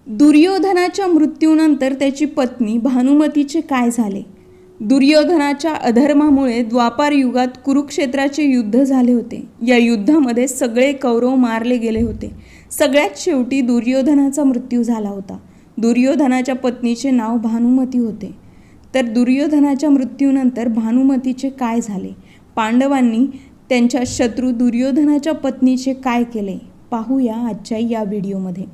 दुर्योधनाच्या मृत्यूनंतर त्याची पत्नी भानुमतीचे काय झाले? दुर्योधनाच्या अधर्मामुळे द्वापार युगात कुरुक्षेत्राचे युद्ध झाले होते. या युद्धामध्ये सगळे कौरव मारले गेले होते. सगळ्यात शेवटी दुर्योधनाचा मृत्यू झाला होता. दुर्योधनाच्या पत्नीचे नाव भानुमती होते. तर दुर्योधनाच्या मृत्यूनंतर भानुमतीचे काय झाले? पांडवांनी त्यांच्या शत्रू दुर्योधनाच्या पत्नीचे काय केले? पाहूया आजच्या या व्हिडिओमध्ये.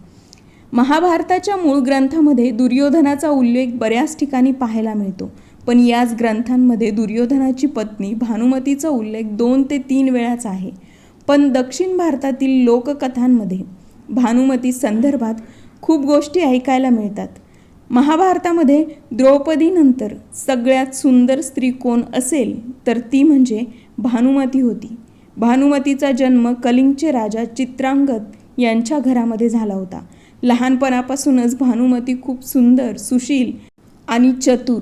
महाभारताच्या मूळ ग्रंथामध्ये दुर्योधनाचा उल्लेख बऱ्याच ठिकाणी पाहायला मिळतो, पण याच ग्रंथांमध्ये दुर्योधनाची पत्नी भानुमतीचा उल्लेख 2 ते 3 वेळाच आहे. पण दक्षिण भारतातील लोककथांमध्ये भानुमती संदर्भात खूप गोष्टी ऐकायला मिळतात. महाभारतामध्ये द्रौपदीनंतर सगळ्यात सुंदर स्त्री कोण असेल तर ती म्हणजे भानुमती होती. भानुमतीचा जन्म कलिंगचे राजा चित्रांगद यांच्या घरामध्ये झाला होता. लहानपणापासूनच भानुमती खूप सुंदर, सुशील आणि चतुर.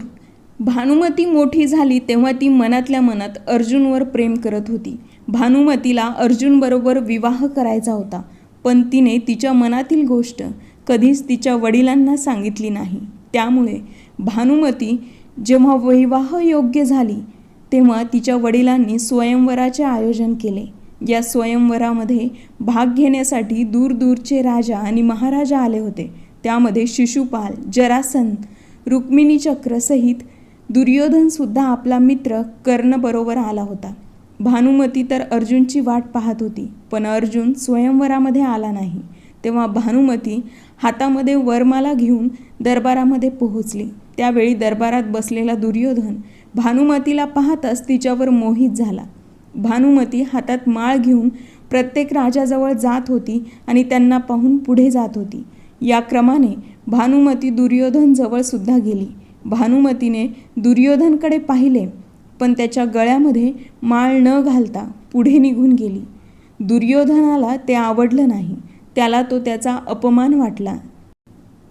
भानुमती मोठी झाली तेव्हा ती मनातल्या मनात अर्जुनवर प्रेम करत होती. भानुमतीला अर्जुनबरोबर विवाह करायचा होता, पण तिने तिच्या मनातील गोष्ट कधीच तिच्या वडिलांना सांगितली नाही. त्यामुळे भानुमती जेव्हा विवाह योग्य झाली तेव्हा तिच्या वडिलांनी स्वयंवराचे आयोजन केले. या स्वयंवरामध्ये भाग घेण्यासाठी दूरदूरचे राजा आणि महाराजा आले होते. त्यामध्ये शिशुपाल, जरासंध, रुक्मिणी चक्रसहित दुर्योधनसुद्धा आपला मित्र कर्ण बरोबर आला होता. भानुमती तर अर्जुनची वाट पाहत होती, पण अर्जुन स्वयंवरामध्ये आला नाही. तेव्हा भानुमती हातामध्ये वरमाला घेऊन दरबारामध्ये पोहोचली. त्यावेळी दरबारात बसलेला दुर्योधन भानुमतीला पाहताच तिच्यावर मोहित झाला. भानुमती हातात माळ घेऊन प्रत्येक राजाजवळ जात होती आणि त्यांना पाहून पुढे जात होती. या क्रमाने भानुमती दुर्योधनजवळ सुद्धा गेली. भानुमतीने दुर्योधनकडे पाहिले, पण त्याच्या गळ्यामध्ये माळ न घालता पुढे निघून गेली. दुर्योधनाला ते आवडलं नाही. त्याला त्याचा अपमान वाटला.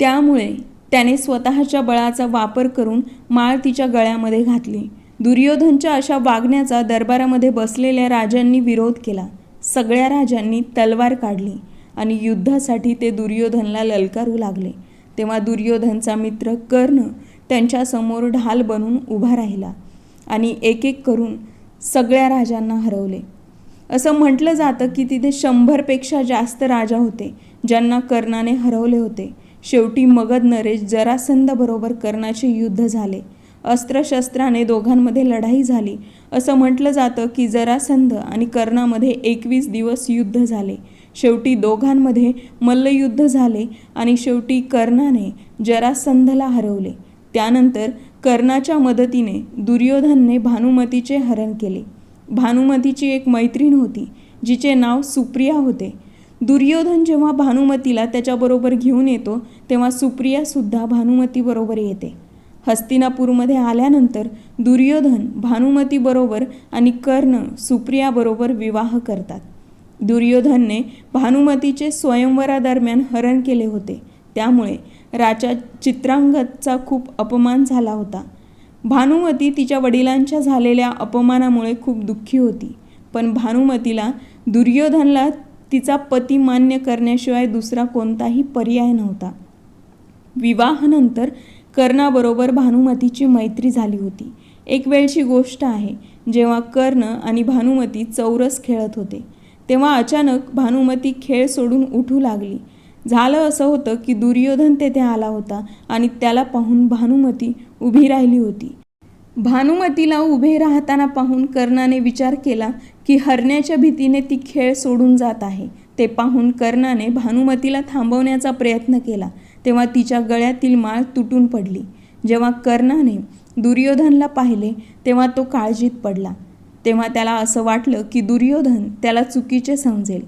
त्यामुळे त्याने स्वतःच्या बळाचा वापर करून माळ तिच्या गळ्यामध्ये घातली. दुर्योधनच्या अशा वागण्याचा दरबारामध्ये बसलेल्या राजांनी विरोध केला. सगळ्या राजांनी तलवार काढली आणि युद्धासाठी ते दुर्योधनला ललकारू लागले. तेव्हा दुर्योधनचा मित्र कर्ण त्यांच्यासमोर ढाल बनून उभा राहिला आणि एक एक करून सगळ्या राजांना हरवले. असं म्हटलं जातं की तिथे 100पेक्षा जास्त राजा होते ज्यांना कर्णाने हरवले होते. शेवटी मगध नरेश जरासंधाबरोबर कर्णाचे युद्ध झाले. अस्त्रशस्त्राने दोघांमध्ये लढाई झाली. असं म्हटलं जातं की जरासंध आणि कर्णामध्ये 21 दिवस युद्ध झाले. शेवटी दोघांमध्ये मल्लयुद्ध झाले आणि शेवटी कर्णाने जरासंधला हरवले. त्यानंतर कर्णाच्या मदतीने दुर्योधनने भानुमतीचे हरण केले. भानुमतीची एक मैत्रीण होती जिचे नाव सुप्रिया होते. दुर्योधन जेव्हा भानुमतीला त्याच्याबरोबर घेऊन येतो तेव्हा सुप्रियासुद्धा भानुमतीबरोबर येते. हस्तिनापूरमध्ये आल्यानंतर दुर्योधन भानुमतीबरोबर आणि कर्ण सुप्रियाबरोबर विवाह करतात. दुर्योधनने भानुमतीचे स्वयंवरादरम्यान हरण केले होते. त्यामुळे राजा चित्रांगदचा खूप अपमान झाला होता. भानुमती तिच्या वडिलांच्या झालेल्या अपमानामुळे खूप दुःखी होती. पण भानुमतीला दुर्योधनला तिचा पती मान्य करण्याशिवाय दुसरा कोणताही पर्याय नव्हता. विवाहानंतर कर्णाबरोबर भानुमतीची मैत्री झाली होती. एक वेळची गोष्ट आहे जेव्हा कर्ण आणि भानुमती चौरस खेळत होते. तेव्हा अचानक भानुमती खेळ सोडून उठू लागली. झालं असं होतं की दुर्योधन तेथे आला होता आणि त्याला पाहून भानुमती उभी राहिली होती. भानुमतीला उभे राहताना पाहून कर्णाने विचार केला की हरण्याच्या भीतीने ती खेळ सोडून जात आहे. ते पाहून कर्णाने भानुमतीला थांबवण्याचा प्रयत्न केला. तेव्हा तिच्या गळ्यातील माळ तुटून पडली. जेव्हा कर्णाने दुर्योधनला पाहिले तेव्हा तो काळजीत पडला. तेव्हा त्याला असं वाटलं की दुर्योधन त्याला चुकीचे समजेल.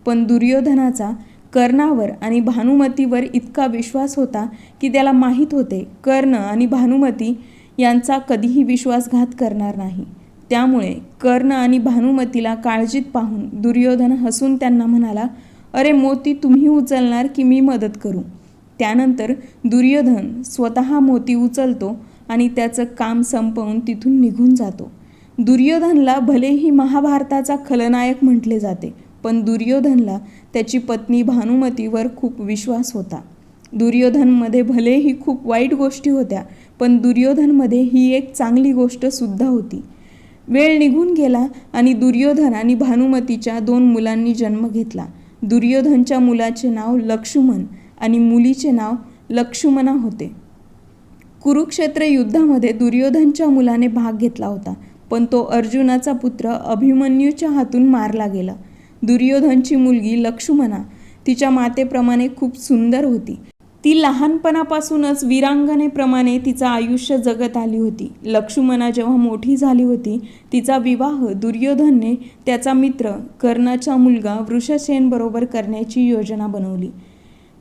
पण दुर्योधनाचा कर्णावर आणि भानुमतीवर इतका विश्वास होता की त्याला माहीत होते कर्ण आणि भानुमती यांचा कधीही विश्वासघात करणार नाही. त्यामुळे कर्ण आणि भानुमतीला काळजीत पाहून दुर्योधन हसून त्यांना म्हणाला, अरे मोती तुम्ही उचलणार की मी मदत करू? त्यानंतर दुर्योधन स्वतः मोती उचलतो आणि त्याचं काम संपवून तिथून निघून जातो. दुर्योधनला भलेही महाभारताचा खलनायक म्हटले जाते, पण दुर्योधनला त्याची पत्नी भानुमतीवर खूप विश्वास होता. दुर्योधनमध्ये भलेही खूप वाईट गोष्टी होत्या, पण दुर्योधनमध्ये ही एक चांगली गोष्ट सुद्धा होती. वेळ निघून गेला आणि दुर्योधन आणि भानुमतीच्या 2 मुलांनी जन्म घेतला. दुर्योधनच्या मुलाचे नाव लक्ष्मण आणि मुलीचे नाव लक्ष्मणा होते. कुरुक्षेत्र युद्धामध्ये दुर्योधनच्या मुलाने भाग घेतला होता, पण तो अर्जुनाचा पुत्र अभिमन्यूच्या हातून मारला गेला. दुर्योधनची मुलगी लक्ष्मणा तिच्या मातेप्रमाणे खूप सुंदर होती. ती लहानपणापासूनच वीरांगनेप्रमाणे तिचं आयुष्य जगत आली होती. लक्ष्मणा जेव्हा मोठी झाली होती, तिचा विवाह दुर्योधनने त्याचा मित्र कर्णाचा मुलगा वृषसेनबरोबर करण्याची योजना बनवली.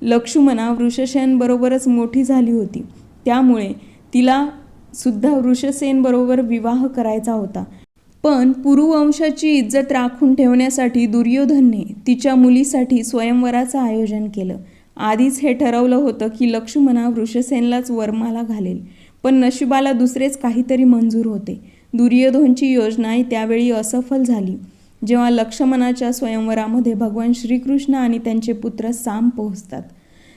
लक्ष्मणा वृषसेनबरोबरच मोठी झाली होती, त्यामुळे तिला सुद्धा वृषसेनबरोबर विवाह करायचा होता. पण पुरुवंशाची इज्जत राखून ठेवण्यासाठी दुर्योधनने तिच्या मुलीसाठी स्वयंवराचं आयोजन केलं. आधीच हे ठरवलं होतं की लक्ष्मणा वृषसेनलाच वरमाला घालेल, पण नशिबाला दुसरेच काहीतरी मंजूर होते. दुर्योधनची योजना त्यावेळी असफल झाली. जेव्हा लक्ष्मणाच्या स्वयंवरामध्ये भगवान श्रीकृष्ण आणि त्यांचे पुत्र साम पोहोचतात.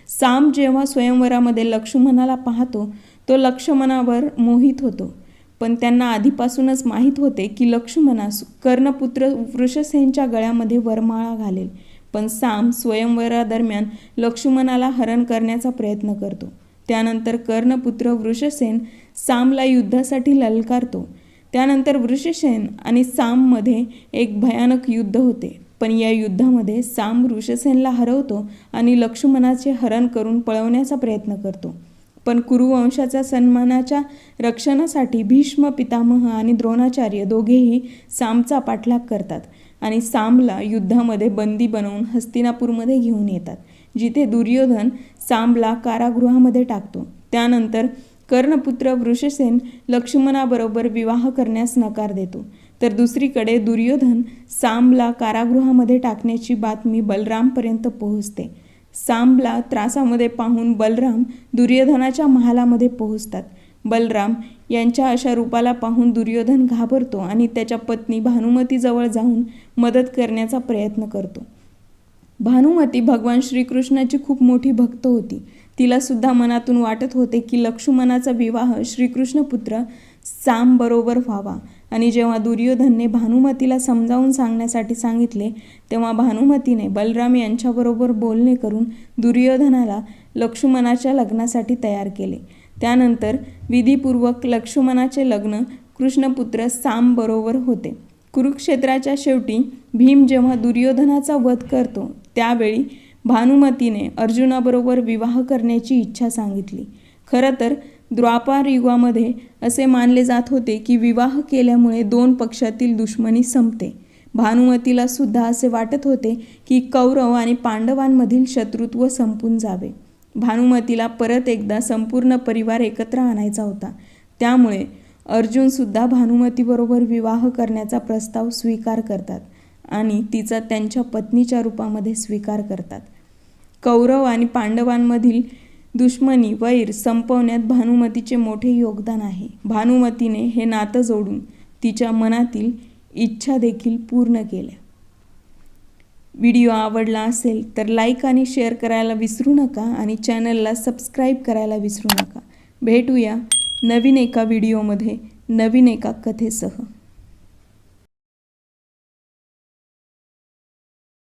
साम जेव्हा स्वयंवरामध्ये लक्ष्मणाला पाहतो, तो लक्ष्मणावर मोहित होतो. पण त्यांना आधीपासूनच माहीत होते की लक्ष्मणा कर्णपुत्र वृषसेनच्या गळ्यामध्ये वरमाळा घालेल. पण साम स्वयंवरादरम्यान लक्ष्मणाला हरण करण्याचा प्रयत्न करतो. त्यानंतर कर्णपुत्र वृषसेन सामला युद्धासाठी ललकारतो. त्यानंतर वृषसेन आणि साममध्ये एक भयानक युद्ध होते. पण या युद्धामध्ये साम वृषसेनला हरवतो आणि लक्ष्मणाचे हरण करून पळवण्याचा प्रयत्न करतो. पण कुरुवंशाच्या सन्मानाच्या रक्षणासाठी भीष्म पितामह आणि द्रोणाचार्य दोघेही सामचा पाठलाग करतात आणि सामला युद्धामध्ये बंदी बनवून हस्तिनापूरमध्ये घेऊन येतात, जिथे दुर्योधन सामला कारागृहामध्ये टाकतो. त्यानंतर कर्णपुत्र वृषसेन लक्ष्मणाबरोबर विवाह करण्यास नकार देतो. तर दुसरीकडे दुर्योधन सामला कारागृहामध्ये टाकण्याची बातमी बलरामपर्यंत पोहोचते. सामला त्रासामध्ये पाहून बलराम दुर्योधनाच्या महालामध्ये पोहोचतात. बलराम यांच्या अशा रूपाला पाहून दुर्योधन घाबरतो आणि त्याच्या पत्नी भानुमतीजवळ जाऊन मदत करण्याचा प्रयत्न करतो. भानुमती भगवान श्रीकृष्णाची खूप मोठी भक्त होती. तिला सुद्धा मनातून वाटत होते की लक्ष्मणाचा विवाह श्रीकृष्णपुत्र सामबरोबर व्हावा. आणि जेव्हा दुर्योधनने भानुमतीला समजावून सांगण्यासाठी सांगितले, तेव्हा भानुमतीने बलराम यांच्याबरोबर बोलणे करून दुर्योधनाला लक्ष्मणाच्या लग्नासाठी तयार केले. त्यानंतर विधिपूर्वक लक्ष्मणाचे लग्न कृष्णपुत्र सामबरोबर होते. कुरुक्षेत्राच्या शेवटी भीम जेव्हा दुर्योधनाचा वध करतो, त्यावेळी भानुमतीने अर्जुनाबरोबर विवाह करण्याची इच्छा सांगितली. खरं तर द्वापार युगामध्ये असे मानले जात होते की विवाह केल्यामुळे 2 पक्षातील दुश्मनी संपते. भानुमतीला सुद्धा असे वाटत होते की कौरव आणि पांडवांमधील शत्रुत्व संपून जावे. भानुमतीला परत एकदा संपूर्ण परिवार एकत्र आणायचा होता. त्यामुळे अर्जुनसुद्धा भानुमतीबरोबर विवाह करण्याचा प्रस्ताव स्वीकार करतात आणि तिचा त्यांच्या पत्नीच्या रूपामध्ये स्वीकार करतात. कौरव आणि पांडवांमधील दुश्मनी वैर संपवण्यात भानुमतीचे मोठे योगदान आहे. भानुमतीने हे नातं जोडून तिच्या मनातील इच्छा देखील पूर्ण केल्या. व्हिडिओ आवडला असेल तर लाईक आणि शेअर करायला विसरू नका आणि चॅनलला सबस्क्राईब करायला विसरू नका. भेटूया नवीन एका व्हिडिओमध्ये नवीन एका कथेसह.